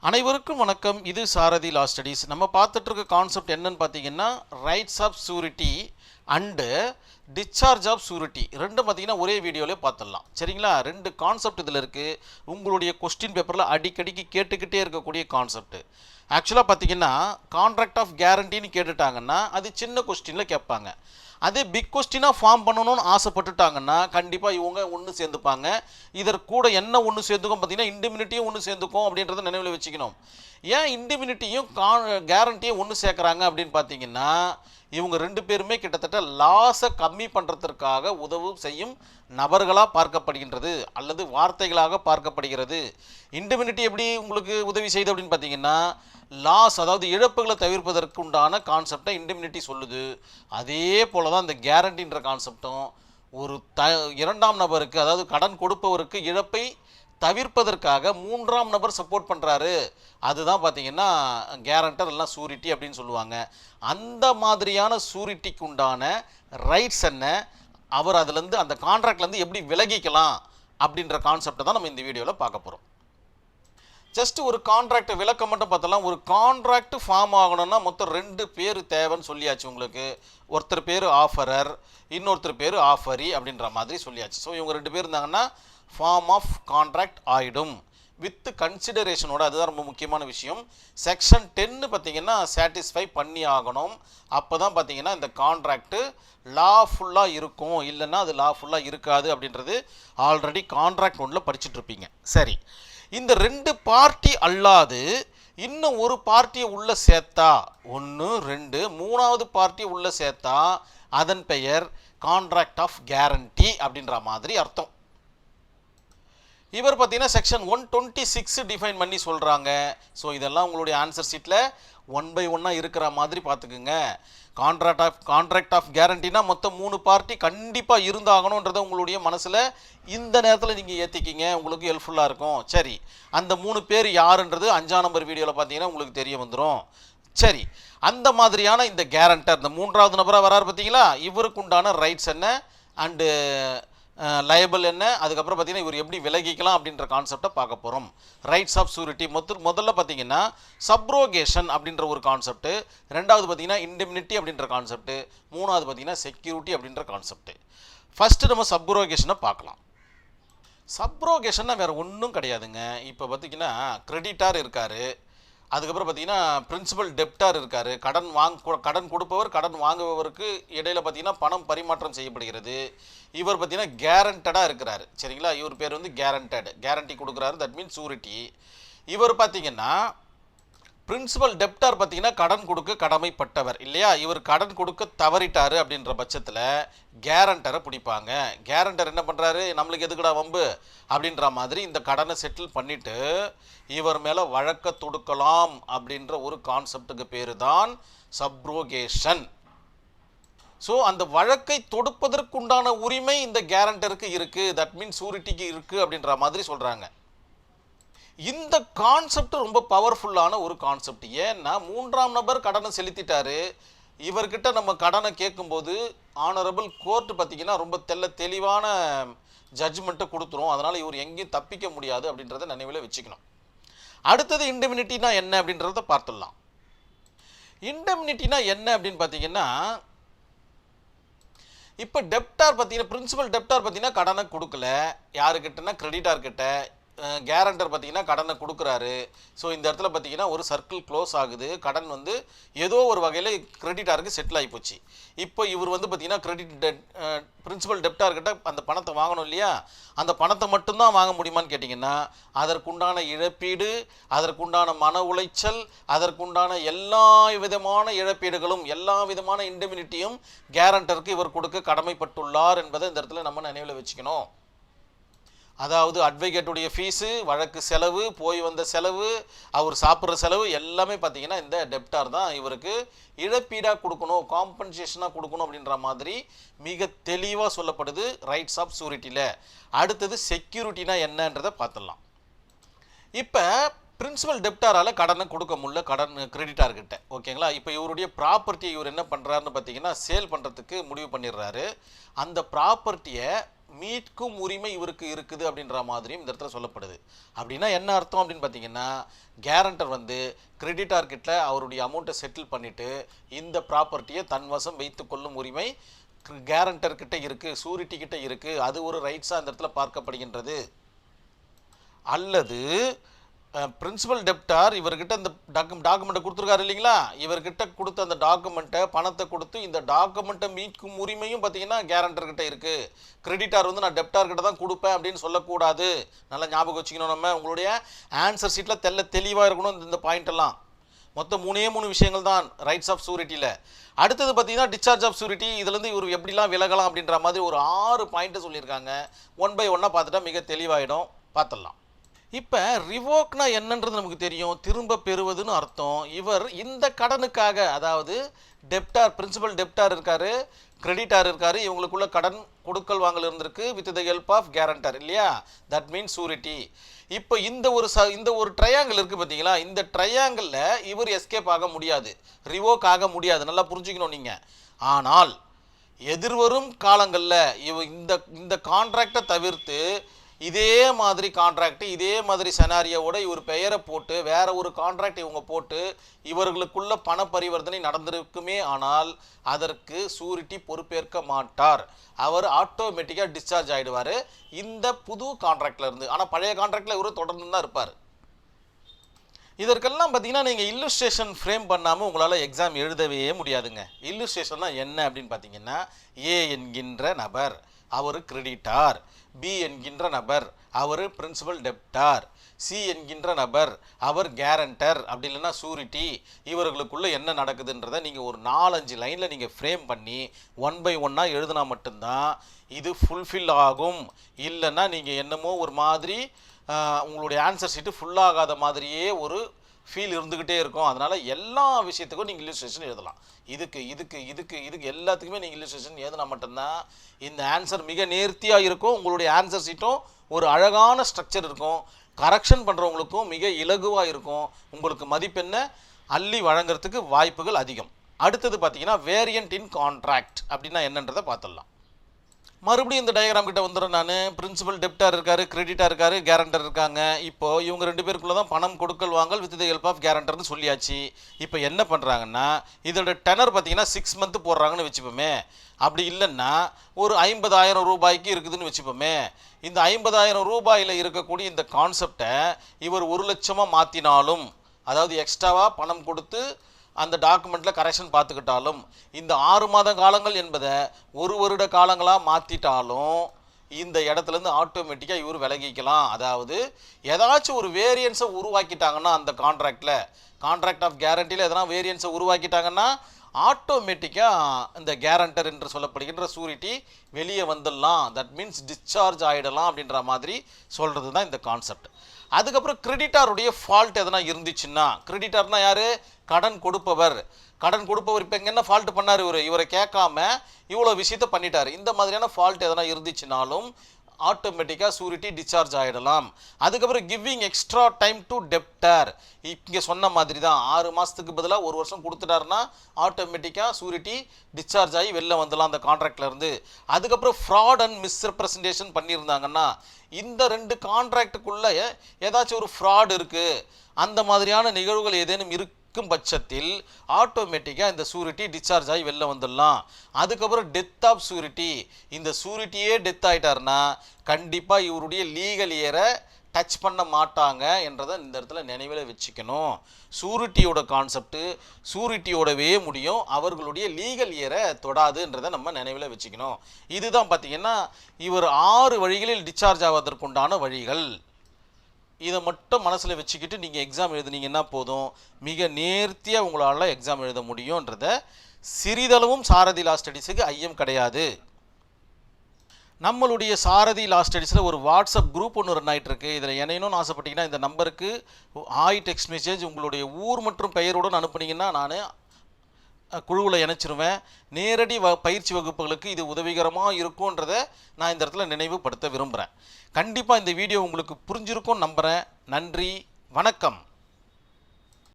அனைவருக்கும் வணக்கம். இது சாரதி லா ஸ்டடீஸ். நம்ம பார்த்துட்டு இருக்க கான்செப்ட் என்னன்னு பார்த்தீங்கன்னா rights of surety and discharge of surety ரெண்டும் பார்த்தீங்கன்னா ஒரே வீடியோவிலே பார்த்துடலாம். சரிங்களா? ரெண்டு கான்செப்ட் இதில் இருக்குது. உங்களுடைய கொஸ்டின் பேப்பரில் அடிக்கடிக்கு கேட்டுக்கிட்டே இருக்கக்கூடிய கான்செப்ட். ஆக்சுவலாக பார்த்தீங்கன்னா கான்ட்ராக்ட் ஆஃப் கேரண்டின்னு கேட்டுட்டாங்கன்னா அது சின்ன கொஸ்டினில் கேட்பாங்க. அதே பிக் கொஸ்டினாக ஃபார்ம் பண்ணணும்னு ஆசைப்பட்டுட்டாங்கன்னா கண்டிப்பாக இவங்க ஒன்று சேர்ந்துப்பாங்க. இதற்கூட என்ன ஒன்று சேர்ந்துக்கும் பார்த்தீங்கன்னா இண்டிமினிட்டியும் ஒன்று சேர்ந்துக்கும் அப்படின்றத நினைவில் வச்சுக்கணும். ஏன் இண்டிமினிட்டியும் கேரண்டியும் ஒன்று சேர்க்குறாங்க அப்படின்னு பார்த்தீங்கன்னா இவங்க ரெண்டு பேருமே கிட்டத்தட்ட லாஸை கம்மி பண்ணுறதுக்காக உதவு செய்யும் நபர்களாக பார்க்கப்படுகின்றது அல்லது வார்த்தைகளாக பார்க்கப்படுகிறது. இண்டிமினிட்டி எப்படி உங்களுக்கு உதவி செய்யுது அப்படின்னு பார்த்தீங்கன்னா லாஸ், அதாவது இழப்புகளை தவிர்ப்பதற்கு உண்டான கான்செப்டை இண்டிமினிட்டி சொல்லுது. அதே போல தான் இந்த கேரண்டின்ற கான்செப்டும் ஒரு இரண்டாம் நபருக்கு, அதாவது கடன் கொடுப்பவருக்கு இழப்பை தவிர்ப்பதற்காக மூன்றாம் நபர் சப்போர்ட் பண்ணுறாரு, அதுதான் பார்த்தீங்கன்னா கேரண்டர் எல்லாம் சூரிட்டி அப்படின்னு சொல்லுவாங்க. அந்த மாதிரியான சூரிட்டிக்கு உண்டான ரைட்ஸ் என்ன, அவர் அதுலேருந்து அந்த கான்ட்ராக்ட்லேருந்து எப்படி விலகிக்கலாம் அப்படின்ற கான்செப்டை தான் நம்ம இந்த வீடியோவில் பார்க்க போகிறோம். ஜஸ்ட் ஒரு கான்ட்ராக்ட் விளக்கம் மட்டும் பார்த்தலாம். ஒரு கான்ட்ராக்ட் ஃபார்ம் ஆகணும்னா மொத்தம் ரெண்டு பேர் தேவைன்னு சொல்லியாச்சு உங்களுக்கு. ஒருத்தர் பேர் ஆஃபரர், இன்னொருத்தர் பேர் ஆஃபரி அப்படின்ற மாதிரி சொல்லியாச்சு. ஸோ இவங்க ரெண்டு பேர் இருந்தாங்கன்னா ஃபார்ம் ஆஃப் கான்ட்ராக்ட் ஆகிடும் வித் கன்சிடரேஷனோட. அதுதான் ரொம்ப முக்கியமான விஷயம். செக்ஷன் 10 பார்த்தீங்கன்னா சாட்டிஸ்ஃபை பண்ணி ஆகணும். அப்போ தான் பார்த்தீங்கன்னா இந்த கான்ட்ராக்டு லாஃபுல்லாக இருக்கும், இல்லைன்னா அது லாஃபுல்லாக இருக்காது அப்படின்றது ஆல்ரெடி கான்ட்ராக்ட் ஒன்றில் படிச்சுட்ருப்பீங்க. சரி, இந்த ரெண்டு பார்ட்டி அல்லாது இன்னும் ஒரு பார்ட்டியை உள்ளே சேர்த்தா, ஒன்று ரெண்டு மூணாவது பார்ட்டியை உள்ளே சேர்த்தா அதன் பெயர் கான்ட்ராக்ட் ஆஃப் கேரண்டி அப்படின்ற மாதிரி அர்த்தம். இவர் பார்த்தீங்கன்னா செக்ஷன் 126 டிஃபைன் பண்ணி சொல்கிறாங்க. ஸோ இதெல்லாம் உங்களுடைய ஆன்சர் ஷீட்டில் 1 by 1 இருக்கிற மாதிரி பார்த்துக்குங்க. கான்ட்ராக்ட் ஆஃப் கேரண்டினா மொத்தம் 3 பார்ட்டி கண்டிப்பாக இருந்தாகணுன்றதை உங்களுடைய மனசில் இந்த நேரத்தில் நீங்கள் ஏற்றிக்கிங்க, உங்களுக்கு ஹெல்ப்ஃபுல்லாக இருக்கும். சரி, அந்த 3 பேர் யாருன்றது 5ஆம் நம்பர் வீடியோவில் பார்த்தீங்கன்னா உங்களுக்கு தெரிய வந்துடும். சரி, அந்த மாதிரியான இந்த கேரண்டர், இந்த மூன்றாவது நபராக வராரு பார்த்தீங்களா, இவருக்கு உண்டான ரைட்ஸ் என்ன அண்டு லயபிள் என்ன, அதுக்கப்புறம் பார்த்தீங்கன்னா இவர் எப்படி விலகிக்கலாம் அப்படின்ற கான்செப்டை பார்க்க போகிறோம். ரைட்ஸ் ஆஃப் சூரிட்டி முதல்ல பார்த்தீங்கன்னா சப்ரோகேஷன் அப்படின்ற ஒரு கான்செப்ட், ரெண்டாவது பார்த்தீங்கன்னா இண்டிமினிட்டி அப்படின்ற கான்செப்ட், மூணாவது பார்த்தீங்கன்னா செக்யூரிட்டி அப்படின்ற கான்செப்ட். ஃபஸ்ட்டு நம்ம சப்ரோகேஷனை பார்க்கலாம். சப்ரோகேஷன்னா வேறு ஒன்றும் கிடையாதுங்க. இப்போ பார்த்தீங்கன்னா கிரெடிட்டார் இருக்கார், அதுக்கப்புறம் பார்த்தீங்கன்னா பிரின்சிபல் டெப்டார் இருக்கார். கடன் கொடுப்பவர் கடன் வாங்குபவருக்கு இடையில் பார்த்தீங்கன்னா பணம் பரிமாற்றம் செய்யப்படுகிறது. இவர் பார்த்தீங்கன்னா கேரண்டடாக இருக்கிறார். சரிங்களா? இவர் பேர் வந்து கேரண்டி கொடுக்குறாரு, தட் மீன்ஸ் சூரிட்டி. இவர் பார்த்தீங்கன்னா பிரின்சிபல் டெப்டார் பார்த்தீங்கன்னா கடன் கொடுக்க கடமைப்பட்டவர் இல்லையா? இவர் கடன் கொடுக்க தவறிட்டார் அப்படின்ற பட்சத்தில் கேரண்டரை பிடிப்பாங்க. கேரண்டர் என்ன பண்ணுறாரு, நம்மளுக்கு எதுக்குடா வம்பு அப்படின்ற மாதிரி இந்த கடனை செட்டில் பண்ணிவிட்டு இவர் மேலே வழக்க தொடுக்கலாம் அப்படின்ற ஒரு கான்செப்டுக்கு பேர் தான் சப்ரோகேஷன். ஸோ அந்த வழக்கை தொடுப்பதற்குண்டான உரிமை இந்த கேரண்டருக்கு இருக்குது, தட் மீன்ஸ் சூரிட்டிக்கு இருக்குது அப்படின்ற மாதிரி சொல்கிறாங்க. இந்த கான்செப்ட் ரொம்ப பவர்ஃபுல்லான ஒரு கான்செப்ட். ஏன்னா மூன்றாம் நபர் கடனை செலுத்திட்டாரு, இவர்கிட்ட நம்ம கடனை கேட்கும்போது ஆனரபிள் கோர்ட் பார்த்தீங்கன்னா ரொம்ப தெளிவான ஜட்ஜ்மெண்ட்டை கொடுத்துரும். அதனால் இவர் எங்கேயும் தப்பிக்க முடியாது அப்படின்றத நினைவில் வச்சுக்கணும். அடுத்தது இண்டெமினிட்டினா என்ன அப்படின்றத பார்த்துடலாம். இண்டெமினிட்டினா என்ன அப்படின்னு பார்த்தீங்கன்னா, இப்போ டெப்டார் பார்த்தீங்கன்னா பிரின்சிபல் டெப்டார் பார்த்தீங்கன்னா கடனை கொடுக்கல, யாருக்கிட்டனா கிரெடிட்டார் கிட்ட. கேரண்டர் பார்த்தீங்கன்னா கடனை கொடுக்குறாரு. ஸோ இந்த இடத்துல பார்த்தீங்கன்னா ஒரு சர்க்கிள் க்ளோஸ் ஆகுது. கடன் வந்து ஏதோ ஒரு வகையில் கிரெடிட்டாருக்கு செட்டில் ஆகி போச்சு. இப்போ இவர் வந்து பார்த்தீங்கன்னா பிரின்சிபல் டெப்டார்கிட்ட அந்த பணத்தை வாங்கணும் இல்லையா? அந்த பணத்தை மட்டும்தான் வாங்க முடியுமான்னு கேட்டிங்கன்னா அதற்குண்டான இழப்பீடு, அதற்குண்டான மன உளைச்சல், அதற்குண்டான எல்லா விதமான இழப்பீடுகளும் எல்லா விதமான இண்டெமினிட்டியும் கேரண்டருக்கு இவர் கொடுக்க கடமைப்பட்டுள்ளார் என்பதை இந்த இடத்துல நம்ம நினைவில் வச்சுக்கணும். அதாவது அட்வொகேட்டுடைய ஃபீஸு, வழக்கு செலவு, போய் வந்த செலவு, அவர் சாப்பிட்ற செலவு எல்லாமே பார்த்தீங்கன்னா இந்த டெப்டார் தான் இவருக்கு இழப்பீடாக கொடுக்கணும், காம்பன்சேஷனாக கொடுக்கணும் அப்படின்ற மாதிரி மிக தெளிவாக சொல்லப்படுது ரைட்ஸ் ஆஃப் சூரிட்டியில். அடுத்தது செக்யூரிட்டினா என்னன்றதை பார்த்துடலாம். இப்போ பிரின்சிபல் டெப்டாரால் கடனை கொடுக்க முடியல கிரெடிட்டார்கிட்ட, ஓகேங்களா? இப்போ இவருடைய ப்ராப்பர்ட்டியை இவர் என்ன பண்ணுறாருன்னு பார்த்தீங்கன்னா சேல் பண்ணுறதுக்கு முடிவு பண்ணிடுறாரு. அந்த ப்ராப்பர்ட்டியை மீட்கும் உரிமை இவருக்கு இருக்குது அப்படின்ற மாதிரியும் இந்த இடத்துல சொல்லப்படுது. அப்படின்னா என்ன அர்த்தம் அப்படின்னு பார்த்தீங்கன்னா, கேரண்டர் வந்து கிரெடிட்டார் கிட்ட அவருடைய அமௌண்ட்டை செட்டில் பண்ணிவிட்டு இந்த ப்ராப்பர்ட்டியை தன்வசம் வைத்து கொள்ளும் உரிமை கேரண்டர் கிட்ட இருக்குது, சூரிட்டி கிட்ட இருக்குது. அது ஒரு ரைட்ஸாக இந்த இடத்துல பார்க்கப்படுகின்றது. அல்லது பிரின்சிபல் டெப்டார் இவர்கிட்ட இந்த டாக்குமெண்ட்டை கொடுத்துருக்காரு இல்லைங்களா, இவர்கிட்ட கொடுத்த அந்த டாக்குமெண்ட்டை பணத்தை கொடுத்து இந்த டாக்குமெண்ட்டை மீட்கும் உரிமையும் பார்த்தீங்கன்னா கேரண்டர்கிட்ட இருக்குது. கிரெடிட்டார் வந்து நான் டெப்டார் கிட்ட தான் கொடுப்பேன் அப்படின்னு சொல்லக்கூடாது. நல்லா ஞாபகம் வச்சுக்கணும். நம்ம உங்களுடைய ஆன்சர் ஷீட்டில் தெளிவாக இருக்கணும் இந்த பாயிண்ட் எல்லாம். மொத்தம் 3 விஷயங்கள் தான் ரைட்ஸ் ஆஃப் சூரிட்டியில். அடுத்தது பார்த்தீங்கன்னா டிஸ்சார்ஜ் ஆஃப் சூரிட்டி. இதுலேருந்து இவர் எப்படிலாம் விலகலாம் அப்படின்ற மாதிரி ஒரு 6 பாயிண்ட்டை சொல்லியிருக்காங்க. 1 by 1 பார்த்துட்டா மிக தெளிவாயிடும். பார்த்துடலாம். இப்போ ரிவோக்னா என்னன்றது நமக்கு தெரியும், திரும்ப பெறுவதுன்னு அர்த்தம். இவர் இந்த கடனுக்காக, அதாவது டெப்டார் பிரின்சிபல் டெப்டார் இருக்காரு, கிரெடிட்டார் இருக்காரு, இவங்களுக்குள்ள கடன் கொடுக்கல் வாங்கல் இருந்திருக்கு with the help of guarantor இல்லையா, தட் மீன்ஸ் சூரிட்டி. இப்போ இந்த ஒரு ட்ரையாங்கிள் இருக்குது பார்த்தீங்களா, இந்த ட்ரையாங்கிளில் இவர் எஸ்கேப் ஆக முடியாது, ரிவோக் ஆக முடியாது. நல்லா புரிஞ்சுக்கணும் நீங்கள். ஆனால் எதிர்வரும் காலங்களில் இந்த கான்ட்ராக்டை தவிர்த்து இதே மாதிரி கான்ட்ராக்ட், இதே மாதிரி செனாரியோட இவர் பெயரை போட்டு வேற ஒரு கான்ட்ராக்ட் இவங்க போட்டு இவர்களுக்குள்ள பண பரிவர்த்தனை நடந்திருக்குமே, ஆனால் அதற்கு சூரிட்டி பொறுப்பேற்க மாட்டார். அவர் ஆட்டோமேட்டிக்காக டிஸ்சார்ஜ் ஆகிடுவார் இந்த புது கான்ட்ராக்டில் இருந்து. ஆனால் பழைய கான்ட்ராக்டில் இவர் தொடர்ந்து தான் இருப்பார். இதற்கெல்லாம் பார்த்தீங்கன்னா நீங்கள் இல்லுஸ்ட்ரேஷன் ஃப்ரேம் பண்ணாமல் உங்களால் எக்ஸாம் எழுதவே முடியாதுங்க. இல்லுஸ்ட்ரேஷன்னா என்ன அப்படின்னு பார்த்தீங்கன்னா, ஏ என்கின்ற நபர் அவர் கிரெடிட்டார், பி என்கின்ற நபர் அவர் பிரின்சிபல் டெப்டார், சி என்கின்ற நபர் அவர் கேரண்டர், அப்படி இல்லைன்னா சூரிட்டி. இவர்களுக்குள்ளே என்ன நடக்குதுன்றதை நீங்கள் ஒரு 4-5 லைனில் நீங்கள் ஃப்ரேம் பண்ணி 1 by 1 எழுதினா மட்டும்தான் இது ஃபுல்ஃபில் ஆகும். இல்லைன்னா நீங்கள் என்னமோ ஒரு மாதிரி உங்களுடைய ஆன்சர் ஷீட்டு ஃபுல்லாகாத மாதிரியே ஒரு ஃபீல் இருந்துக்கிட்டே இருக்கும். அதனால் எல்லா விஷயத்துக்கும் நீங்கள் இல்லுஸ்ட்ரேஷன் எழுதலாம். இதுக்கு எல்லாத்துக்குமே நீங்கள் இல்லுஸ்ட்ரேஷன் எழுதினா மட்டும்தான் இந்த ஆன்சர் மிக நேர்த்தியாக இருக்கும். உங்களுடைய ஆன்சர் ஷீட்டும் ஒரு அழகான ஸ்ட்ரக்சர் இருக்கும். கரெக்ஷன் பண்ணுறவங்களுக்கும் மிக இலகுவாக இருக்கும். உங்களுக்கு மதிப்பெண்ணை அள்ளி வழங்குறதுக்கு வாய்ப்புகள் அதிகம். அடுத்தது பார்த்தீங்கன்னா வேரியண்ட் இன் கான்ட்ராக்ட் அப்படின்னா என்னன்றதை பார்த்துடலாம். மறுபடியும் இந்த டயக்ராம் கிட்ட வந்துடுறேன் நான். பிரின்சிபல் டெப்டார் இருக்காரு, கிரெடிட்டார் இருக்காரு, கேரண்டர் இருக்காங்க. இப்போ இவங்க 2 பேருக்குள்ள தான் பணம் கொடுக்கல் வாங்கல் வித் த ஹெல்ப் ஆஃப் கேரண்டர்னு சொல்லியாச்சு. இப்போ என்ன பண்ணுறாங்கன்னா, இதோட டெனர் பார்த்தீங்கன்னா 6 month போடுறாங்கன்னு வச்சுப்போமே. அப்படி இல்லைன்னா ஒரு 50,000 ரூபாய்க்கு இருக்குதுன்னு வச்சுப்போமே. இந்த 50,000 ரூபாயில் இருக்கக்கூடிய இந்த கான்செப்டை இவர் 1 லட்சமாக மாற்றினாலும், அதாவது எக்ஸ்ட்ராவாக பணம் கொடுத்து அந்த டாக்குமெண்ட்டில் கரெக்ஷன் பார்த்துக்கிட்டாலும், இந்த 6 மாத காலங்கள் என்பதை 1 வருட காலங்களாக மாற்றிட்டாலும் இந்த இடத்துலேருந்து ஆட்டோமேட்டிக்காக இவர் விலகிக்கலாம். அதாவது ஏதாச்சும் ஒரு வேரியன்ஸை உருவாக்கிட்டாங்கன்னா அந்த கான்ட்ராக்ட் ஆஃப் கேரண்டியில் எதனா வேரியன்ஸை உருவாக்கிட்டாங்கன்னா ஆட்டோமேட்டிக்காக இந்த கேரண்டர் என்று சொல்லப்படுகின்ற சூரிட்டி வெளியே வந்துடலாம். தட் மீன்ஸ் டிஸ்சார்ஜ் ஆகிடலாம் அப்படின்ற மாதிரி சொல்கிறது தான் இந்த கான்செப்ட். அதுக்கப்புறம் கிரெடிட்டாருடைய ஃபால்ட் எதனா இருந்துச்சுன்னா, கிரெடிட்டார்னா யார்? கடன் கொடுப்பவர். இப்போ இங்கே என்ன ஃபால்ட் பண்ணார் இவரை கேட்காம இவ்வளோ விஷயத்த பண்ணிட்டார். இந்த மாதிரியான ஃபால்ட் எதனா இருந்துச்சுனாலும் ஆட்டோமேட்டிக்காக சூரிட்டி டிஸ்சார்ஜ் ஆகிடலாம். அதுக்கப்புறம் giving extra time to debtor, இங்கே சொன்ன மாதிரி தான் 6 மாதத்துக்கு பதிலாக 1 வருஷம் கொடுத்துட்டாருன்னா ஆட்டோமேட்டிக்காக சூரிட்டி டிஸ்சார்ஜ் ஆகி வெளில வந்துடலாம் அந்த கான்ட்ராக்ட்லேருந்து. அதுக்கப்புறம் ஃப்ராட் அண்ட் மிஸ்ரெப்ரசன்டேஷன் பண்ணியிருந்தாங்கன்னா, இந்த 2 கான்ட்ராக்டுக்குள்ளே ஏதாச்சும் ஒரு ஃப்ராட் இருக்குது, அந்த மாதிரியான நிகழ்வுகள் ஏதேனும் இருக்கும் பட்சத்தில் ஆட்டோமேட்டிக்காக இந்த சூரிட்டி டிஸ்சார்ஜ் ஆகி வெளில வந்துடலாம். அதுக்கப்புறம் டெத் ஆஃப் சூரிட்டி, இந்த சூரிட்டியே டெத் ஆகிட்டாருன்னா கண்டிப்பாக இவருடைய லீகல் இயரை டச் பண்ண மாட்டாங்க என்றதை இந்த இடத்துல நினைவில் வச்சுக்கணும். சூரிட்டியோட கான்செப்டு சூரிட்டியோடவே முடியும், அவர்களுடைய லீகல் இயரை தொடாதுன்றதை நம்ம நினைவில் வச்சுக்கணும். இதுதான் பார்த்திங்கன்னா இவர் 6 வழிகளில் டிஸ்சார்ஜ் ஆவதற்குண்டான வழிகள். இதை மட்டும் மனசில் வச்சுக்கிட்டு நீங்கள் எக்ஸாம் எழுதுனீங்கன்னா போதும், மிக நேர்த்தியாக உங்களால் எக்ஸாம் எழுத முடியுன்றத சிறிதளவும் சாரதி லா ஸ்டடீஸுக்கு ஐயம் கிடையாது. நம்மளுடைய சாரதி லா ஸ்டடீஸில் ஒரு வாட்ஸ்அப் குரூப் ஒன்று ரன் ஆகிட்டு இருக்கு. இதில் இணையணும்னு ஆசைப்பட்டீங்கன்னா இந்த நம்பருக்கு டெக்ஸ்ட் மெசேஜ் உங்களுடைய ஊர் மற்றும் பெயருடன் அனுப்புனீங்கன்னா நான் குழுவில் இணைச்சிருவேன். நேரடி பயிற்சி வகுப்புகளுக்கு இது உதவிகரமாக இருக்கும்ன்றதை நான் இந்த இடத்துல நினைவுபடுத்த விரும்புகிறேன். கண்டிப்பாக இந்த வீடியோ உங்களுக்கு புரிஞ்சிருக்கும்னு நம்புகிறேன். நன்றி, வணக்கம்.